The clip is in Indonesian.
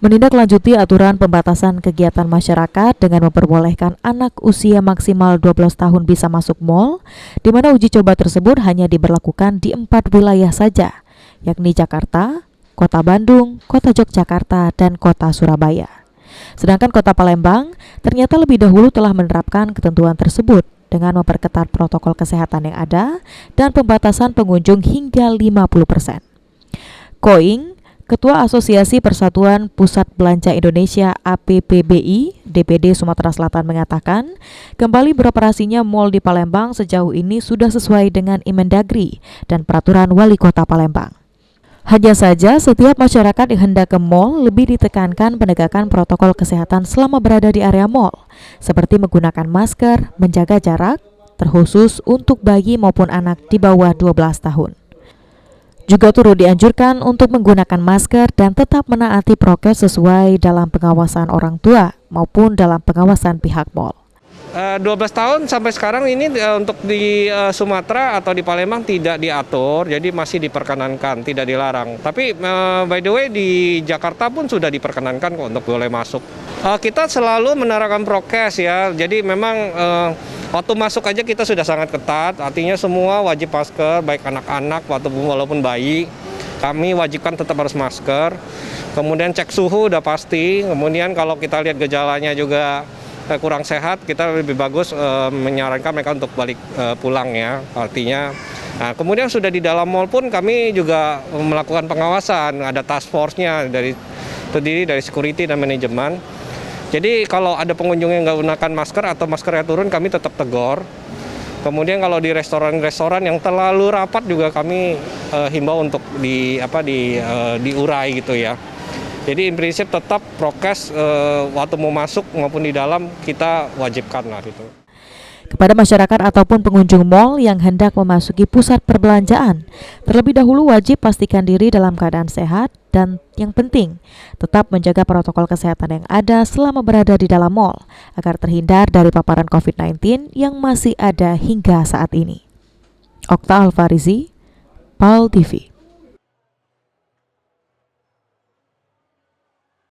menindaklanjuti aturan pembatasan kegiatan masyarakat dengan memperbolehkan anak usia maksimal 12 tahun bisa masuk mal, di mana uji coba tersebut hanya diberlakukan di 4 wilayah saja, yakni Jakarta, Kota Bandung, Kota Yogyakarta, dan Kota Surabaya. Sedangkan Kota Palembang ternyata lebih dahulu telah menerapkan ketentuan tersebut dengan memperketat protokol kesehatan yang ada dan pembatasan pengunjung hingga 50%. Koing, Ketua Asosiasi Persatuan Pusat Belanja Indonesia APPBI DPD Sumatera Selatan mengatakan, kembali beroperasinya mal di Palembang sejauh ini sudah sesuai dengan Imendagri dan peraturan Wali Kota Palembang. Hanya saja setiap masyarakat yang hendak ke mal lebih ditekankan penegakan protokol kesehatan selama berada di area mal, seperti menggunakan masker, menjaga jarak, terkhusus untuk bayi maupun anak di bawah 12 tahun. Juga turut dianjurkan untuk menggunakan masker dan tetap menaati prokes sesuai dalam pengawasan orang tua maupun dalam pengawasan pihak mal. 12 tahun sampai sekarang ini untuk di Sumatera atau di Palembang tidak diatur, jadi masih diperkenankan, tidak dilarang. Tapi by the way di Jakarta pun sudah diperkenankan kok untuk boleh masuk. Kita selalu menerapkan prokes ya, jadi memang waktu masuk aja kita sudah sangat ketat, artinya semua wajib masker, baik anak-anak walaupun bayi. Kami wajibkan tetap harus masker, kemudian cek suhu udah pasti, kemudian kalau kita lihat gejalanya juga kurang sehat, kita lebih bagus menyarankan mereka untuk balik pulang ya, artinya. Nah, kemudian sudah di dalam mal pun kami juga melakukan pengawasan, ada task force-nya terdiri dari security dan manajemen. Jadi kalau ada pengunjung yang nggak gunakan masker atau maskernya turun, kami tetap tegur. Kemudian kalau di restoran-restoran yang terlalu rapat juga kami himbau untuk diurai gitu ya. Jadi in prinsip tetap prokes waktu mau masuk maupun di dalam kita wajibkan lah gitu. Kepada masyarakat ataupun pengunjung mal yang hendak memasuki pusat perbelanjaan, terlebih dahulu wajib pastikan diri dalam keadaan sehat dan yang penting, tetap menjaga protokol kesehatan yang ada selama berada di dalam mal agar terhindar dari paparan COVID-19 yang masih ada hingga saat ini. Okta Alfarizi, PAL TV.